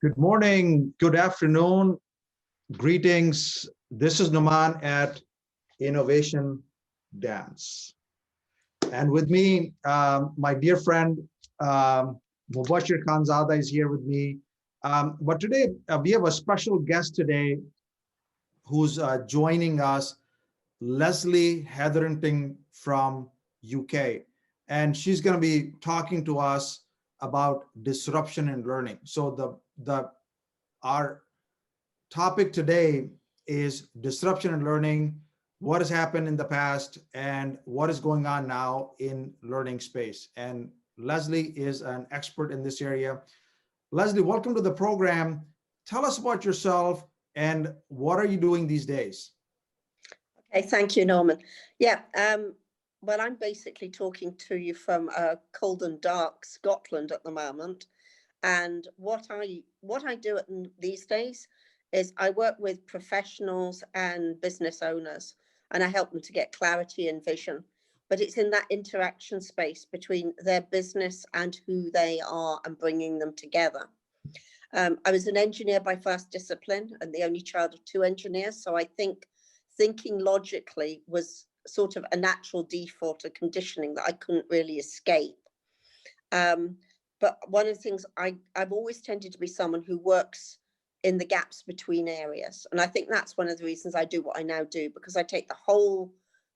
Good morning, good afternoon, greetings. This is Numan at Innovation Dance. And with me, my dear friend, Mubashir Khanzada is here with me. But today, we have a special guest today who's joining us, Leslie Hetherington from UK. And she's going to be talking to us about disruption in learning. So our topic today is disruption in learning, what has happened in the past and what is going on now in learning space. And Leslie is an expert in this area. Leslie, welcome to the program. Tell us about yourself and what are you doing these days? Okay, thank you, Norman. Yeah, well, I'm basically talking to you from cold and dark Scotland at the moment. And what I do these days is I work with professionals and business owners, and I help them to get clarity and vision. But it's in that interaction space between their business and who they are and bringing them together. I was an engineer by first discipline and the only child of two engineers. So I think thinking logically was sort of a natural default, a conditioning that I couldn't really escape. But one of the things I've always tended to be someone who works in the gaps between areas. And I think that's one of the reasons I do what I now do, because I take the whole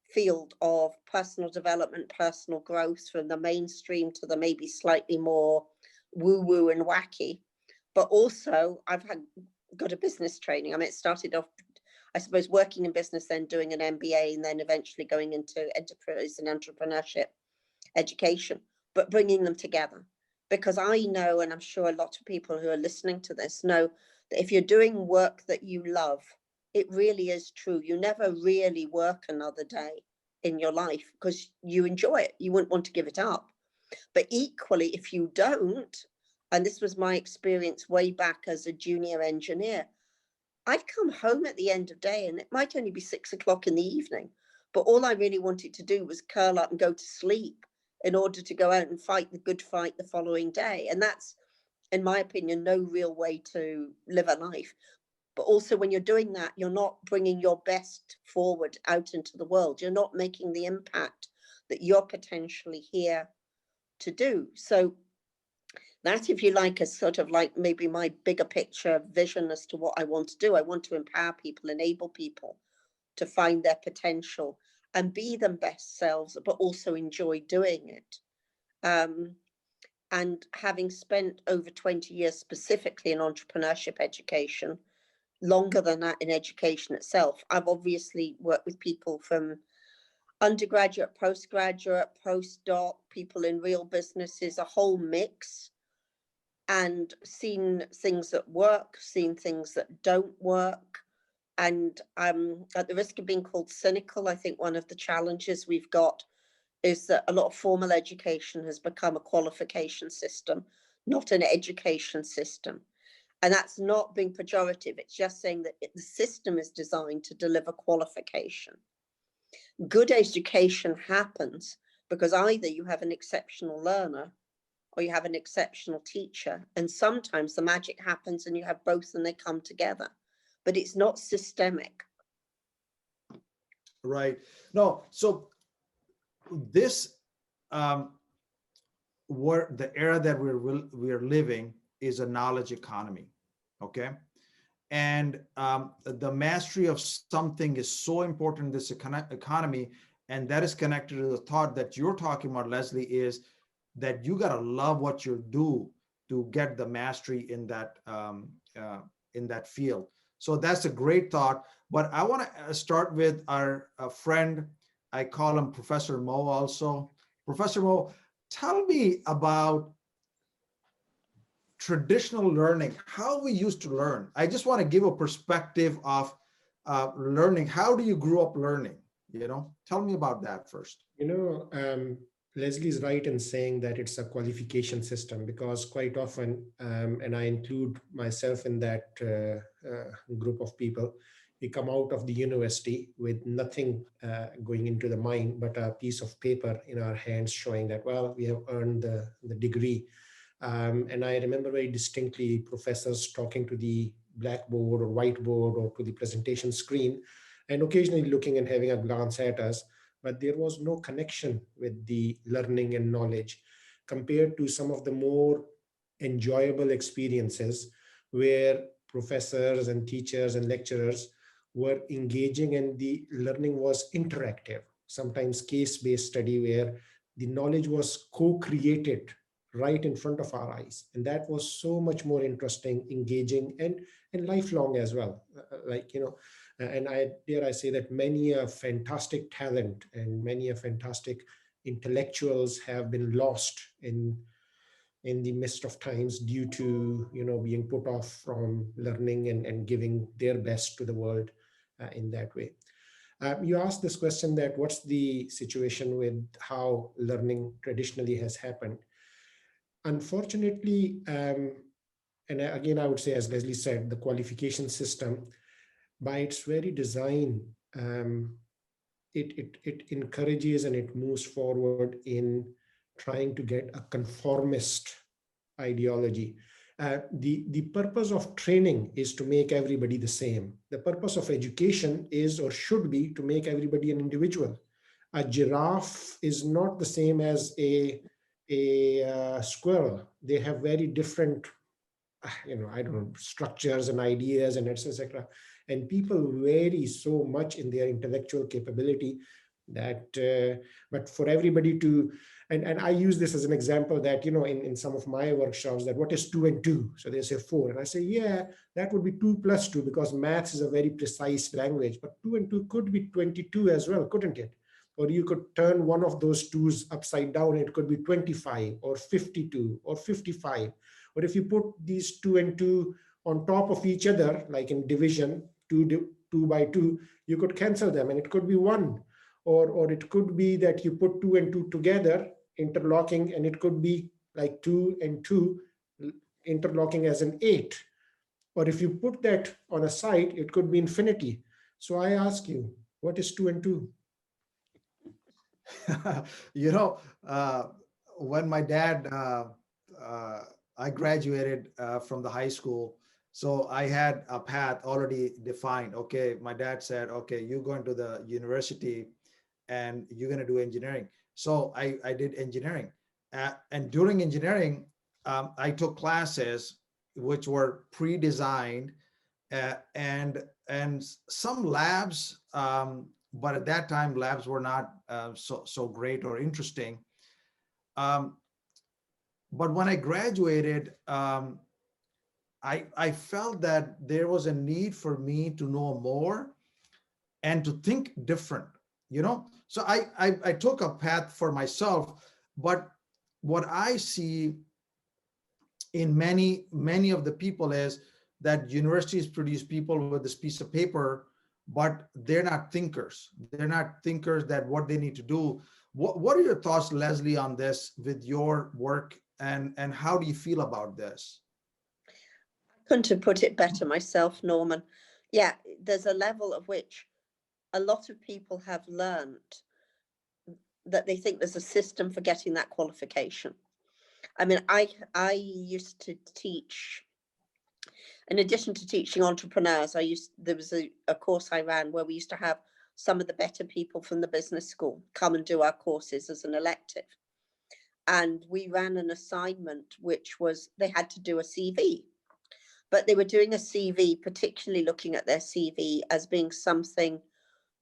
field of personal development, personal growth, from the mainstream to the maybe slightly more woo-woo and wacky. But also I've got a business training. I mean, it started off, I suppose, working in business, then doing an MBA, and then eventually going into enterprise and entrepreneurship education, but bringing them together. Because I know, and I'm sure a lot of people who are listening to this know, that if you're doing work that you love, it really is true. You never really work another day in your life because you enjoy it. You wouldn't want to give it up. But equally, if you don't, and this was my experience way back as a junior engineer, I'd come home at the end of the day and it might only be 6 o'clock in the evening, but all I really wanted to do was curl up and go to sleep in order to go out and fight the good fight the following day. And that's, in my opinion, no real way to live a life. But also when you're doing that, you're not bringing your best forward out into the world. You're not making the impact that you're potentially here to do. So that, if you like, is sort of like maybe my bigger picture vision as to what I want to do. I want to empower people, enable people to find their potential and be them best selves, but also enjoy doing it. And having spent over 20 years specifically in entrepreneurship education, longer than that in education itself, I've obviously worked with people from undergraduate, postgraduate, postdoc, people in real businesses, a whole mix, and seen things that work, seen things that don't work. And at the risk of being called cynical, I think one of the challenges we've got is that a lot of formal education has become a qualification system, not an education system. And that's not being pejorative. It's just saying that the system is designed to deliver qualification. Good education happens because either you have an exceptional learner or you have an exceptional teacher. And sometimes the magic happens and you have both and they come together. But it's not systemic. Right. No, so this, the era that we're living is a knowledge economy, okay? And the mastery of something is so important in this economy, and that is connected to the thought that you're talking about, Leslie, is that you gotta love what you do to get the mastery in that field. So that's a great thought. But I want to start with our friend. I call him Professor Mo also. Professor Mo, tell me about traditional learning, how we used to learn. I just want to give a perspective of learning. How do you grow up learning? Tell me about that first. Leslie is right in saying that it's a qualification system, because quite often, and I include myself in that group of people, we come out of the university with nothing going into the mind but a piece of paper in our hands showing that, well, we have earned the degree. And I remember very distinctly professors talking to the blackboard or whiteboard or to the presentation screen, and occasionally looking and having a glance at us, but there was no connection with the learning and knowledge compared to some of the more enjoyable experiences where professors and teachers and lecturers were engaging and the learning was interactive, sometimes case-based study where the knowledge was co-created right in front of our eyes. And that was so much more interesting, engaging, and lifelong as well. And I dare I say that many a fantastic talent and many a fantastic intellectuals have been lost in the midst of times due to being put off from learning and giving their best to the world in that way. You asked this question that what's the situation with how learning traditionally has happened. Unfortunately, and again, I would say, as Leslie said, the qualification system, by its very design, it encourages and it moves forward in trying to get a conformist ideology. The purpose of training is to make everybody the same. The purpose of education is or should be to make everybody an individual. A giraffe is not the same as a squirrel. They have very different I don't know, structures and ideas and etc. And people vary so much in their intellectual capability that, but for everybody to, and I use this as an example that, in some of my workshops, that what is 2 and 2? So they say 4. And I say, yeah, that would be 2 plus 2 because maths is a very precise language, but 2 and 2 could be 22 as well, couldn't it? Or you could turn one of those 2's upside down. It could be 25 or 52 or 55. Or if you put these 2 and 2 on top of each other, like in division, 2 by 2, you could cancel them and it could be 1. Or it could be that you put 2 and 2 together, interlocking, and it could be like 2 and 2 interlocking as an 8. Or if you put that on a side, it could be infinity. So I ask you, what is 2 and 2? When my dad, I graduated from the high school, so I had a path already defined. Okay, my dad said, okay, you're going to the university and you're going to do engineering. So I did engineering. And during engineering, I took classes which were pre-designed and some labs, but at that time labs were not so great or interesting. But when I graduated, I felt that there was a need for me to know more and to think different, So I took a path for myself, but what I see in many of the people is that universities produce people with this piece of paper, but they're not thinkers. They're not thinkers that what they need to do. What are your thoughts, Leslie, on this with your work, and how do you feel about this? Couldn't have put it better myself, Norman. Yeah, there's a level of which a lot of people have learned that they think there's a system for getting that qualification. I mean, I used to teach, in addition to teaching entrepreneurs, there was a course I ran where we used to have some of the better people from the business school come and do our courses as an elective. And we ran an assignment, which was they had to do a CV, but they were doing a CV, particularly looking at their CV as being something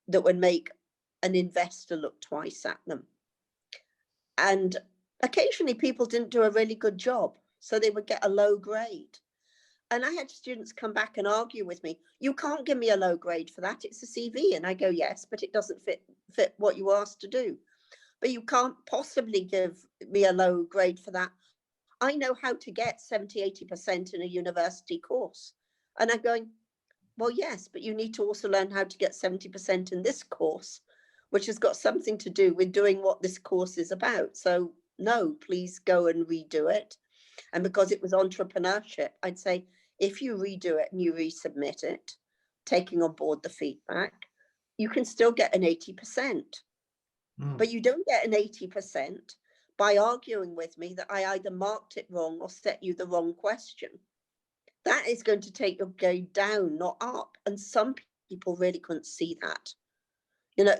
that would make an investor look twice at them. And occasionally people didn't do a really good job, so they would get a low grade. And I had students come back and argue with me, you can't give me a low grade for that, it's a CV. And I go, yes, but it doesn't fit what you asked to do. But you can't possibly give me a low grade for that. I know how to get 70, 80% in a university course. And I'm going, well, yes, but you need to also learn how to get 70% in this course, which has got something to do with doing what this course is about. So no, please go and redo it. And because it was entrepreneurship, I'd say, if you redo it and you resubmit it, taking on board the feedback, you can still get an 80%. But you don't get an 80% by arguing with me that I either marked it wrong or set you the wrong question. That is going to take your grade down, not up. And some people really couldn't see that.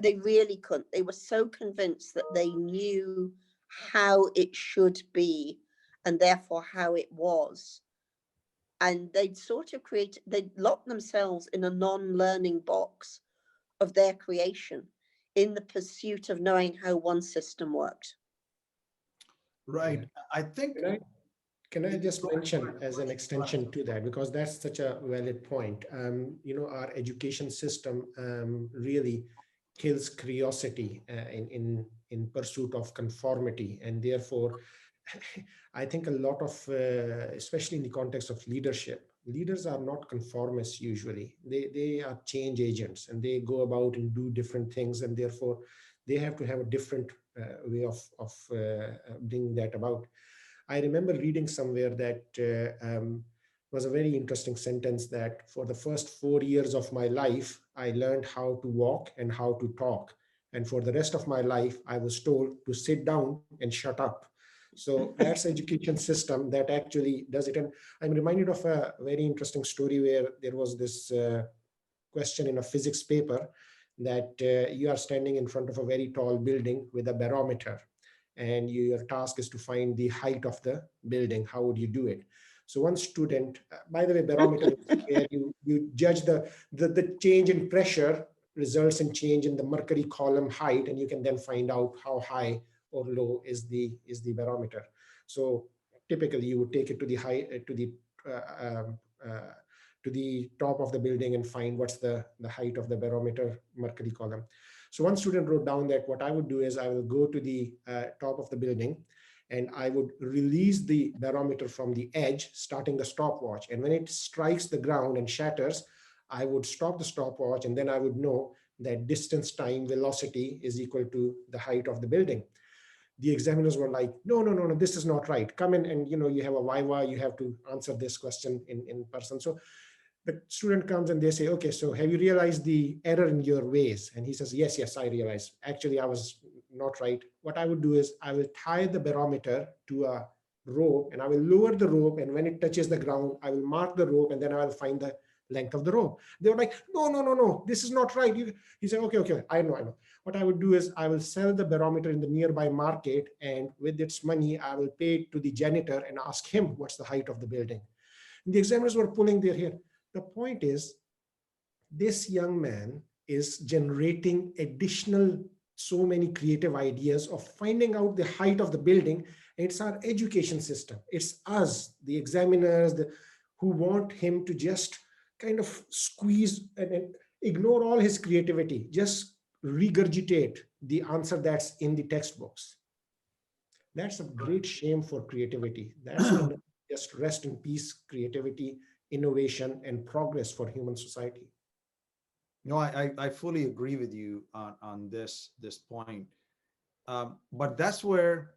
They really couldn't. They were so convinced that they knew how it should be and therefore how it was. And they'd lock themselves in a non-learning box of their creation in the pursuit of knowing how one system worked. Right. Yeah. I think. Can I just mention as an extension to that, because that's such a valid point. Our education system really kills curiosity in pursuit of conformity, and therefore, I think a lot of, especially in the context of leadership, leaders are not conformists usually. They are change agents, and they go about and do different things, and therefore, they have to have a different way of bringing that about. I remember reading somewhere that was a very interesting sentence, that for the first 4 years of my life, I learned how to walk and how to talk. And for the rest of my life, I was told to sit down and shut up. So that's education system that actually does it. And I'm reminded of a very interesting story where there was this question in a physics paper that you are standing in front of a very tall building with a barometer, and your task is to find the height of the building. How would you do it? So one student, by the way, barometer is where you judge the change in pressure results in change in the mercury column height, and you can then find out how high or low is the barometer. So typically you would take it to the high to the top of the building and find what's the height of the barometer mercury column. So one student wrote down that what I would do is I will go to the top of the building, and I would release the barometer from the edge, starting the stopwatch. And when it strikes the ground and shatters, I would stop the stopwatch, and then I would know that distance, time, velocity is equal to the height of the building. The examiners were like, no, this is not right. Come in and, you have a viva, you have to answer this question in person. So the student comes and they say, okay, so have you realized the error in your ways? And he says, yes, I realized. Actually, I was not right. What I would do is I will tie the barometer to a rope, and I will lower the rope. And when it touches the ground, I will mark the rope, and then I will find the length of the rope. They were like, no, this is not right. He said, okay, I know. What I would do is I will sell the barometer in the nearby market, and with its money, I will pay it to the janitor and ask him what's the height of the building. And the examiners were pulling their hair. The point is, this young man is generating additional so many creative ideas of finding out the height of the building. It's our education system. It's us, the examiners, who want him to just kind of squeeze and ignore all his creativity, just regurgitate the answer that's in the textbooks. That's a great shame for creativity. That's just rest in peace, creativity, innovation, and progress for human society. No, I fully agree with you on this point. But that's where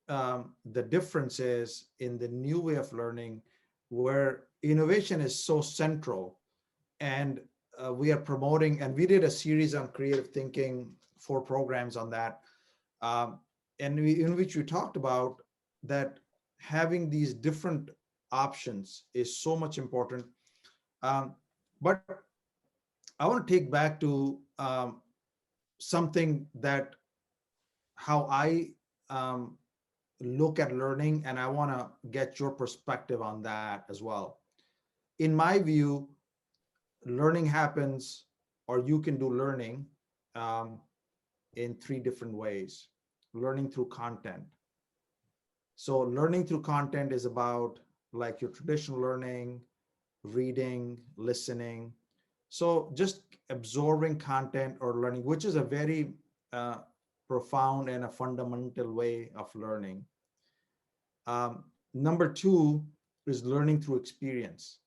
the difference is in the new way of learning, where innovation is so central. And we are promoting, and we did a series on creative thinking, 4 programs on that, in which we talked about that having these different options is so much important. But I want to take back to something that how I look at learning, and I want to get your perspective on that as well. In my view, learning happens, or you can do learning in 3 different ways. Learning through content. So learning through content is about like your traditional learning, reading, listening. So just absorbing content or learning, which is a very profound and a fundamental way of learning. Number 2 is learning through experience,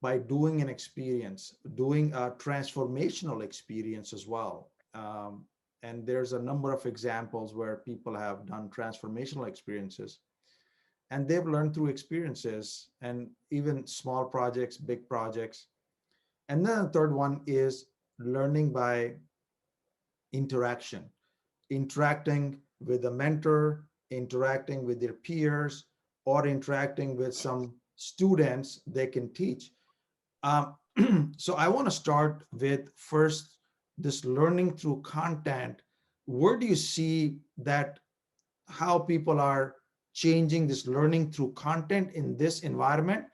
by doing an experience, doing a transformational experience as well. And there's a number of examples where people have done transformational experiences, and they've learned through experiences, and even small projects, big projects. And then the third one is learning by interaction, interacting with a mentor, interacting with their peers, or interacting with some students they can teach. Um, so I want to start with first this learning through content. Where do you see that, how people are changing this learning through content in this environment?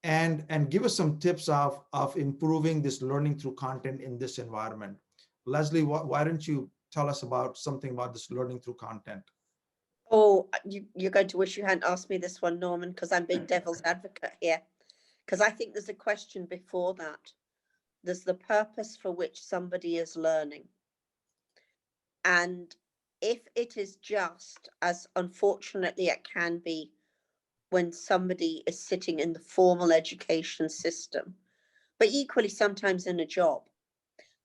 And give us some tips of improving this learning through content in this environment. Leslie, why don't you tell us about something about this learning through content? Oh, you're going to wish you hadn't asked me this one, Norman, because I'm being devil's advocate here. Because I think there's a question before that. There's the purpose for which somebody is learning. And if it is just, as unfortunately it can be, when somebody is sitting in the formal education system, but equally sometimes in a job,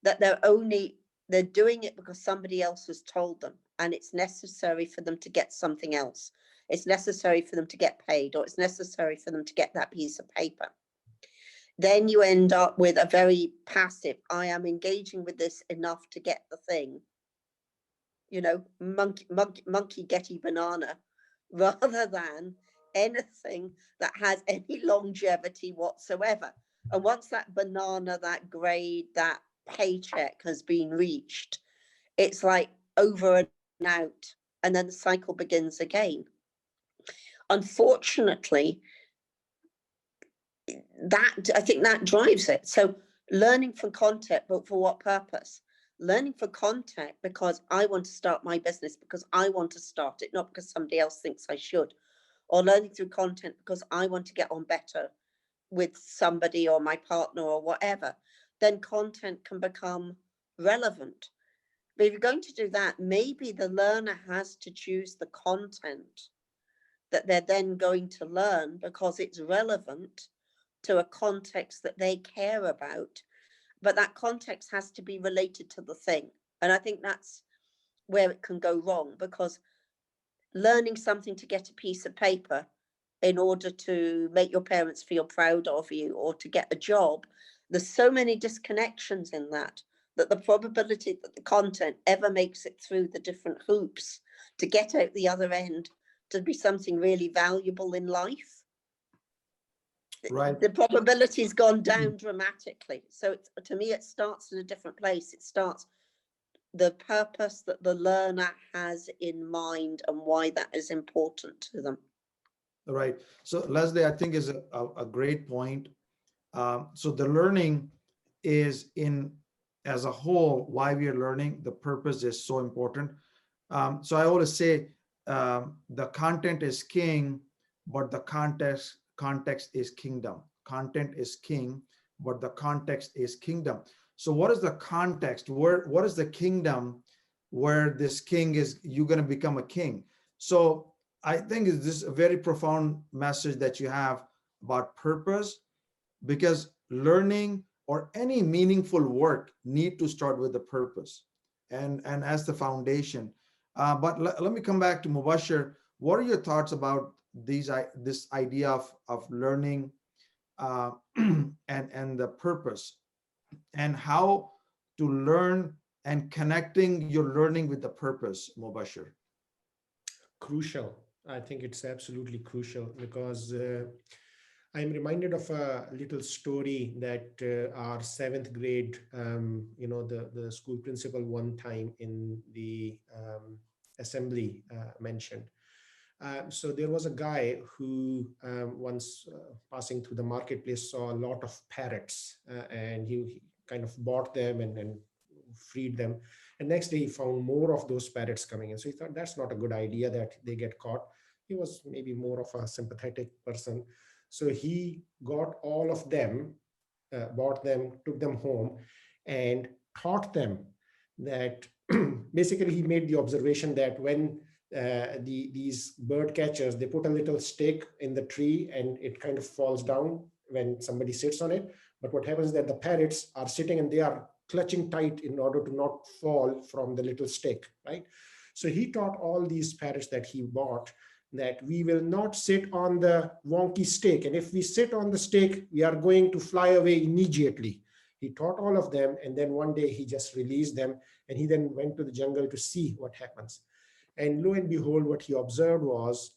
that they're doing it because somebody else has told them, and it's necessary for them to get something else. It's necessary for them to get paid, or it's necessary for them to get that piece of paper. Then you end up with a very passive, I am engaging with this enough to get the thing, monkey getty banana, rather than anything that has any longevity whatsoever. And once that banana, that grade, that paycheck has been reached, it's like over and out, and then the cycle begins again. Unfortunately, I think that drives it. So learning from content, but for what purpose? Learning for content because I want to start my business, because I want to start it, not because somebody else thinks I should. Or learning through content because I want to get on better with somebody or my partner or whatever. Then content can become relevant. But if you're going to do that, maybe the learner has to choose the content that they're then going to learn because it's relevant to a context that they care about. But that context has to be related to the thing. And I think that's where it can go wrong, because learning something to get a piece of paper in order to make your parents feel proud of you or to get a job, there's so many disconnections in that the probability that the content ever makes it through the different hoops to get out the other end to be something really valuable in life, Right. the probability's gone down dramatically. So to me, it starts in a different place. It starts the purpose that the learner has in mind and why that is important to them. Right. So Leslie, I think is a great point. So the learning is in as a whole, why we are learning, the purpose is so important. So I always say the content is king, but the context is kingdom. Content is king, but the context is kingdom. So what is the context? What is the kingdom where this king is, you're going to become a king? So I think this is a very profound message that you have about purpose, because learning or any meaningful work need to start with the purpose and as the foundation. But let me come back to Mubashir. What are your thoughts about this idea of learning and the purpose, and how to learn and connecting your learning with the purpose, Mubashir? Crucial. I think it's absolutely crucial, because I'm reminded of a little story that our seventh grade, the school principal one time in the assembly mentioned. So there was a guy who once passing through the marketplace saw a lot of parrots, and he kind of bought them and freed them. And next day he found more of those parrots coming in. So he thought that's not a good idea that they get caught. He was maybe more of a sympathetic person. So he got all of them, bought them, took them home, and taught them that basically he made the observation that when these bird catchers, they put a little stick in the tree and it kind of falls down when somebody sits on it. But what happens is that the parrots are sitting and they are clutching tight in order to not fall from the little stick, right? So he taught all these parrots that he bought that we will not sit on the wonky stick. And if we sit on the stick, we are going to fly away immediately. He taught all of them. And then one day he just released them, and he then went to the jungle to see what happens. And lo and behold, what he observed was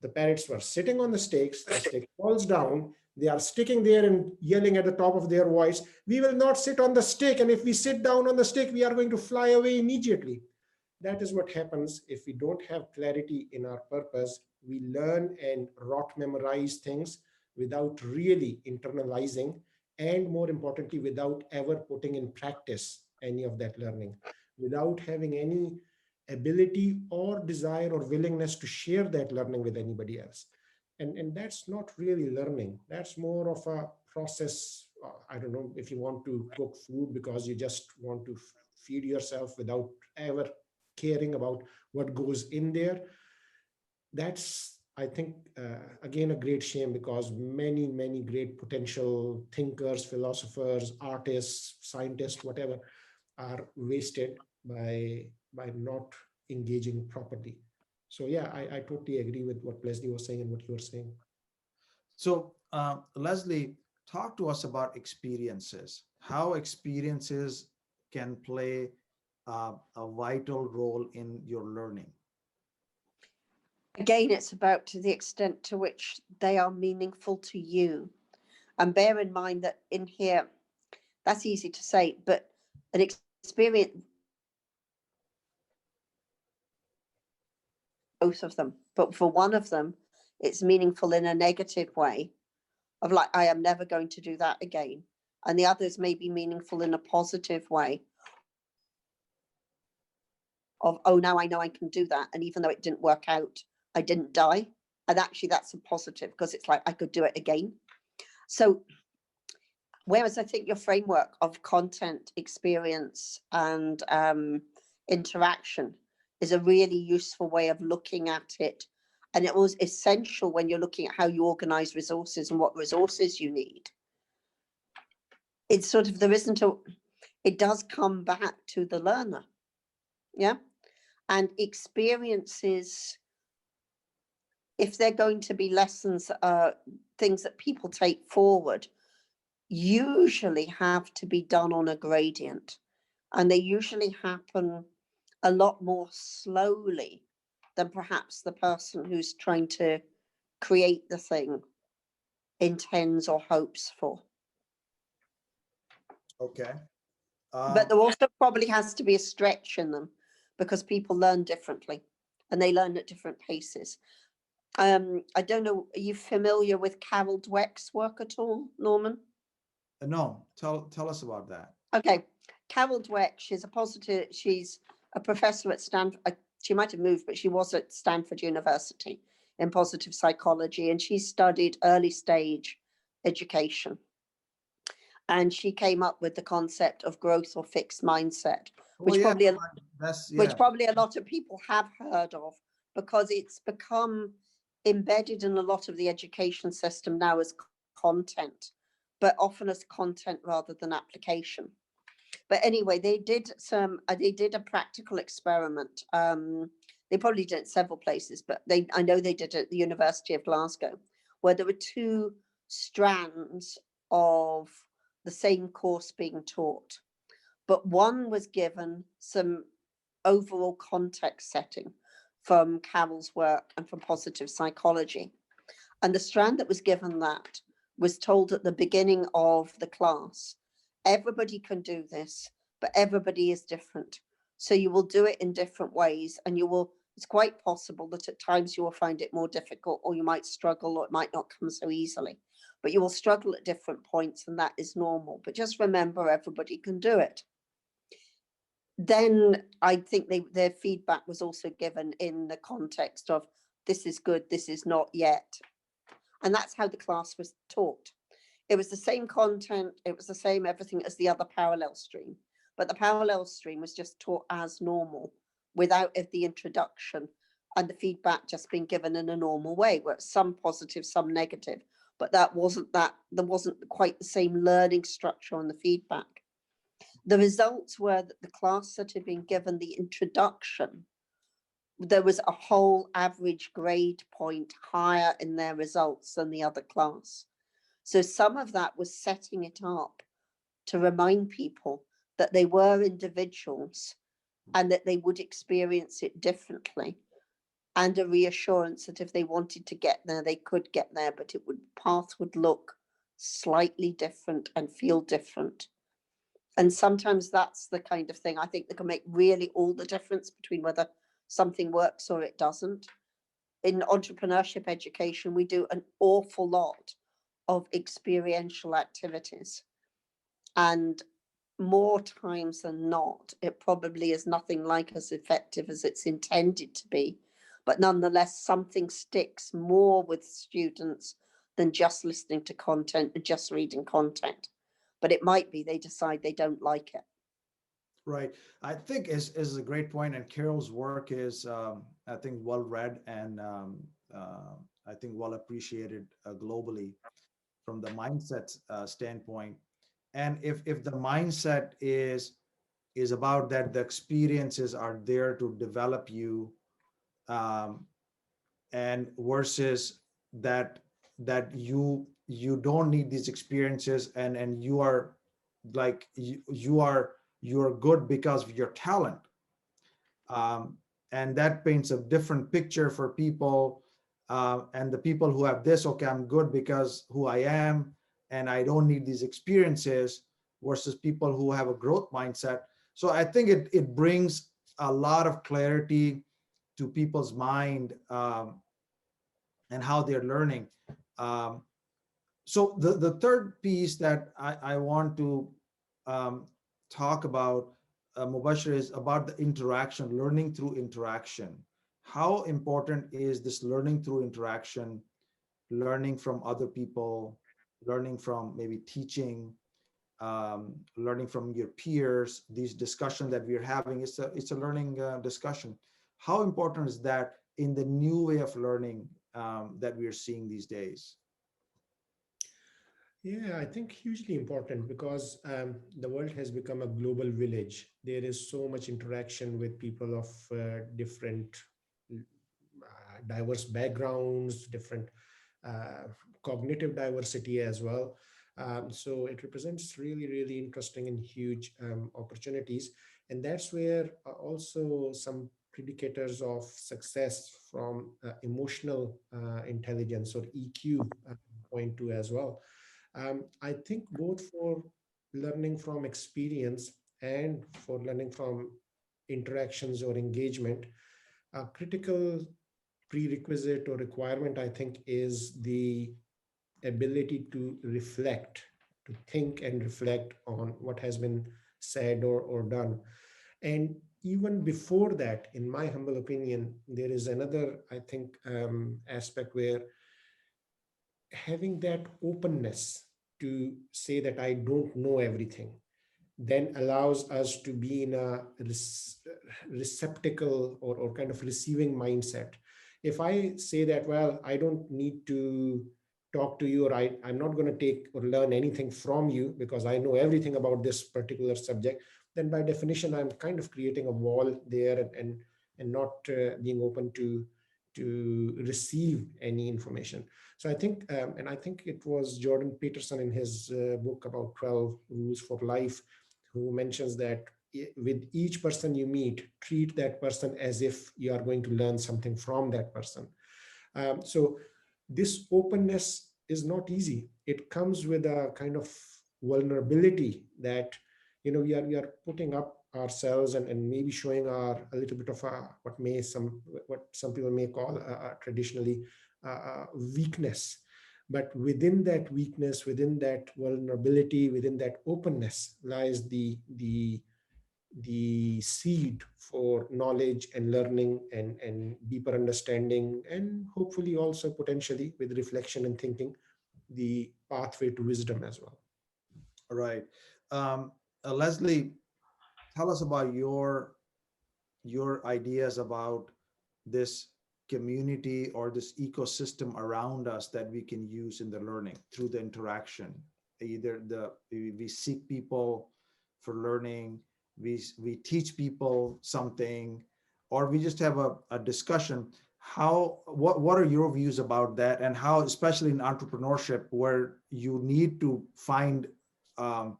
the parrots were sitting on the stakes, the stake falls down, they are sticking there and yelling at the top of their voice, "We will not sit on the stake, and if we sit down on the stake, we are going to fly away immediately." That is what happens if we don't have clarity in our purpose. We learn and rote memorize things without really internalizing, and more importantly, without ever putting in practice any of that learning, without having any ability or desire or willingness to share that learning with anybody else. And that's not really learning. That's more of a process. I don't know if you want to cook food because you just want to feed yourself without ever caring about what goes in there. That's, I think, again, a great shame, because many great potential thinkers, philosophers, artists, scientists, whatever, are wasted by not engaging properly. So yeah, I totally agree with what Leslie was saying and what you were saying. So, Leslie, talk to us about experiences, how experiences can play a vital role in your learning. Again, it's about to the extent to which they are meaningful to you. And bear in mind that in here, that's easy to say, but an experience, both of them, but for one of them, it's meaningful in a negative way of like, I am never going to do that again. And the others may be meaningful in a positive way of, oh, now I know I can do that. And even though it didn't work out, I didn't die. And actually that's a positive, because it's like, I could do it again. So whereas I think your framework of content, experience, and interaction is a really useful way of looking at it. And it was essential when you're looking at how you organize resources and what resources you need. It's sort of, there isn't a, it does come back to the learner. Yeah. And experiences, if they're going to be lessons, things that people take forward, usually have to be done on a gradient, and they usually happen a lot more slowly than perhaps the person who's trying to create the thing intends or hopes for. Okay. But there also probably has to be a stretch in them, because people learn differently and they learn at different paces. I don't know, are you familiar with Carol Dweck's work at all, Norman? No, tell us about that. Okay, Carol Dweck, she's a professor at Stanford. She might have moved, but she was at Stanford University in positive psychology, and she studied early stage education. And she came up with the concept of growth or fixed mindset, which probably a lot of people have heard of, because it's become embedded in a lot of the education system now as content, but often as content rather than application. But anyway, they did a practical experiment. They probably did it several places, but I know they did it at the University of Glasgow, where there were two strands of the same course being taught, but one was given some overall context setting from Carol's work and from positive psychology. And the strand that was given that was told at the beginning of the class, everybody can do this, but everybody is different. So you will do it in different ways, and it's quite possible that at times you will find it more difficult, or you might struggle, or it might not come so easily, but you will struggle at different points, and that is normal. But just remember, everybody can do it. Then I think their feedback was also given in the context of, this is good, this is not yet. And that's how the class was taught. It was the same content, it was the same everything as the other parallel stream, but the parallel stream was just taught as normal, without the introduction and the feedback just being given in a normal way, where it's some positive, some negative, but there wasn't quite the same learning structure on the feedback. The results were that the class that had been given the introduction, there was a whole average grade point higher in their results than the other class. So some of that was setting it up to remind people that they were individuals and that they would experience it differently, and a reassurance that if they wanted to get there, they could get there, but path would look slightly different and feel different. And sometimes that's the kind of thing I think that can make really all the difference between whether something works or it doesn't. In entrepreneurship education, we do an awful lot of experiential activities. And more times than not, it probably is nothing like as effective as it's intended to be. But nonetheless, something sticks more with students than just listening to content and just reading content. But it might be they decide they don't like it. Right. I think is a great point, and Carol's work is, I think, well read and I think well appreciated globally from the mindset standpoint. And if the mindset is about that, the experiences are there to develop you, um, and versus that you don't need these experiences, and you are like you're good because of your talent, um, and that paints a different picture for people, and the people who have this, okay, I'm good because who I am and I don't need these experiences, versus people who have a growth mindset. So I think it brings a lot of clarity to people's mind, and how they're learning. Um, so the third piece that I want to um, talk about, Mubashir, is about the interaction, learning through interaction. How important is this learning through interaction, learning from other people, learning from maybe teaching, learning from your peers, these discussion that we're having, it's a learning discussion. How important is that in the new way of learning that we're seeing these days? Yeah, I think hugely important because the world has become a global village. There is so much interaction with people of different, diverse backgrounds, different cognitive diversity as well. So it represents really, really interesting and huge opportunities. And that's where also some predicators of success from emotional intelligence or EQ point to as well. I think both for learning from experience and for learning from interactions or engagement, a critical prerequisite or requirement, I think, is the ability to reflect, to think and reflect on what has been said or done. And even before that, in my humble opinion, there is another, I think, aspect where having that openness to say that I don't know everything then allows us to be in a receptacle or kind of receiving mindset. If I say that, well, I don't need to talk to you, or I'm not going to take or learn anything from you because I know everything about this particular subject, then by definition, I'm kind of creating a wall there and not being open to receive any information. So I think, and I think it was Jordan Peterson in his book about 12 rules for life, who mentions that with each person you meet, treat that person as if you are going to learn something from that person. So this openness is not easy. It comes with a kind of vulnerability that, we are putting up ourselves and maybe showing a little bit of what some people may call traditionally weakness. But within that weakness, within that vulnerability, within that openness lies the seed for knowledge and learning and deeper understanding, and hopefully also potentially with reflection and thinking, the pathway to wisdom as well. Right. Leslie, tell us about your ideas about this community or this ecosystem around us that we can use in the learning through the interaction. Either we seek people for learning, we teach people something, or we just have a discussion. What are your views about that, and how, especially in entrepreneurship, where you need to find um,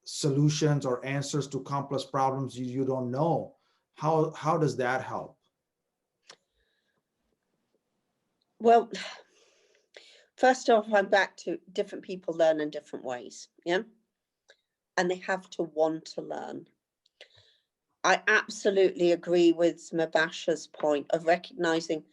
solutions or answers to complex problems you don't know. How does that help? Well, first off, I'm back to different people learn in different ways. Yeah. And they have to want to learn. I absolutely agree with Mabasha's point of recognizing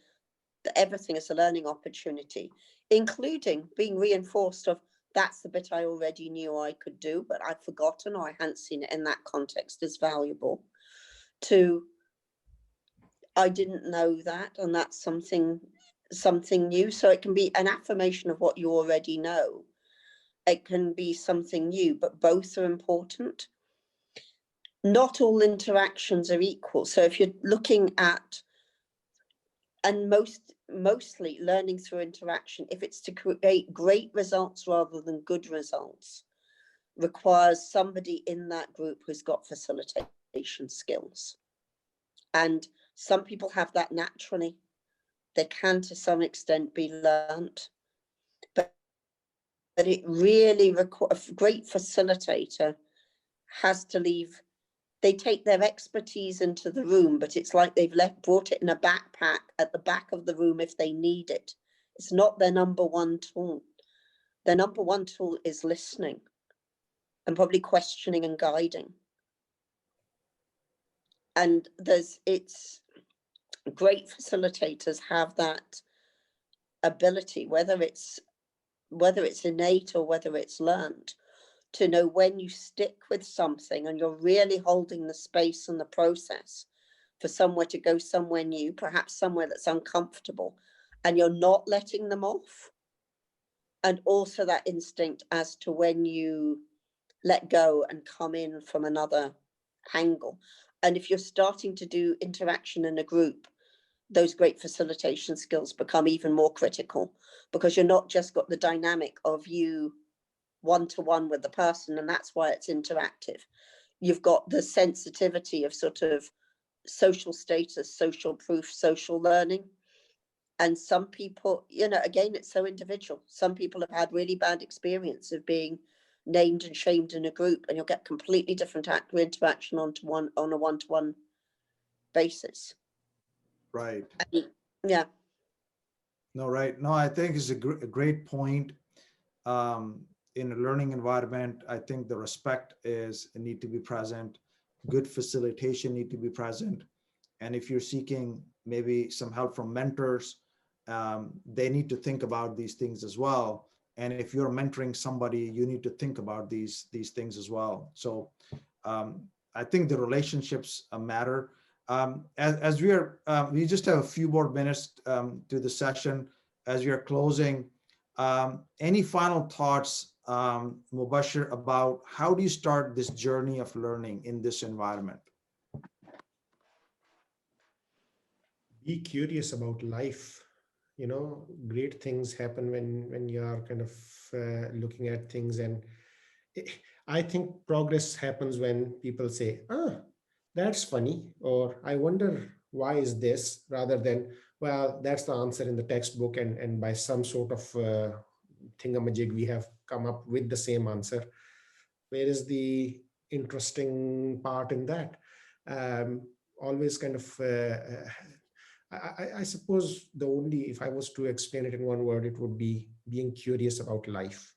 that everything is a learning opportunity, including being reinforced of that's the bit I already knew I could do, but I'd forgotten or I hadn't seen it in that context is valuable. To I didn't know that, and that's something new. So it can be an affirmation of what you already know. It can be something new, but both are important. Not all interactions are equal. So if you're looking at, and mostly learning through interaction, if it's to create great results rather than good results, requires somebody in that group who's got facilitation skills. And some people have that naturally. They can to some extent be learnt, but it really requires a great facilitator has to leave. They take their expertise into the room, but it's like they've brought it in a backpack at the back of the room if they need it. It's not their number one tool. Their number one tool is listening and probably questioning and guiding. And it's great facilitators have that ability, whether it's innate or whether it's learned, to know when you stick with something and you're really holding the space and the process for somewhere to go somewhere new, perhaps somewhere that's uncomfortable, and you're not letting them off. And also that instinct as to when you let go and come in from another angle. And if you're starting to do interaction in a group, those great facilitation skills become even more critical, because you're not just got the dynamic of you one-to-one with the person, and that's why it's interactive. You've got the sensitivity of sort of social status, social proof, social learning. And some people, again, it's so individual. Some people have had really bad experience of being named and shamed in a group, and you'll get completely different interaction on a one-to-one basis. Right. Yeah. No, right. No, I think it's a great point. In a learning environment, I think the respect need to be present. Good facilitation need to be present. And if you're seeking maybe some help from mentors, they need to think about these things as well. And if you're mentoring somebody, you need to think about these things as well. So I think the relationships matter. As we just have a few more minutes to the session as we are closing. Any final thoughts, Mubashir, about how do you start this journey of learning in this environment? Be curious about life. Great things happen when you are kind of looking at things. And I think progress happens when people say, that's funny, or I wonder why is this, rather than, well, that's the answer in the textbook, and by some sort of thingamajig we have come up with the same answer. Where is the interesting part in that? Always kind of I suppose if I was to explain it in one word, it would be being curious about life.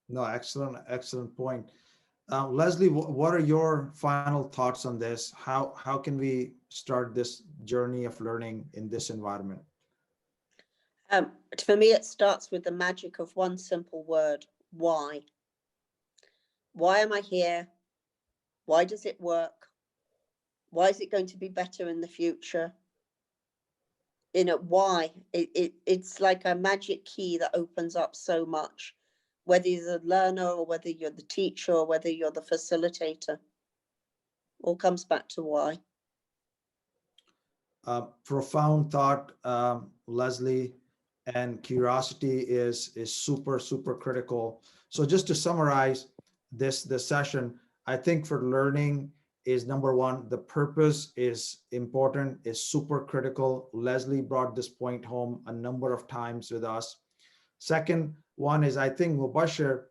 No, excellent point. Leslie, what are your final thoughts on this? How can we start this journey of learning in this environment? For me, it starts with the magic of one simple word: why. Why am I here? Why does it work? Why is it going to be better in the future? Why? It's like a magic key that opens up so much, whether you're the learner or whether you're the teacher or whether you're the facilitator. All comes back to why. Profound thought, Leslie, and curiosity is super critical. So just to summarize this session, I think for learning is number one, the purpose is important, is super critical. Leslie brought this point home a number of times with us. Second one is, I think Mubashir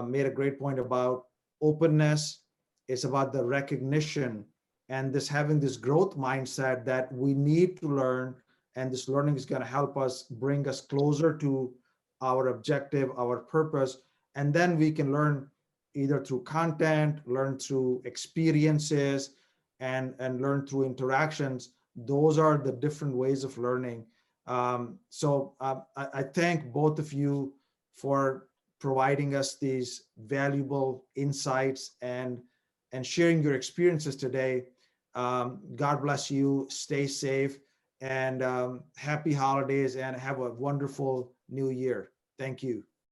made a great point about openness. It's about the recognition and this having this growth mindset that we need to learn. And this learning is going to help us bring us closer to our objective, our purpose. And then we can learn either through content, learn through experiences, and learn through interactions. Those are the different ways of learning. I thank both of you for providing us these valuable insights and sharing your experiences today. God bless you. Stay safe and happy holidays and have a wonderful new year. Thank you.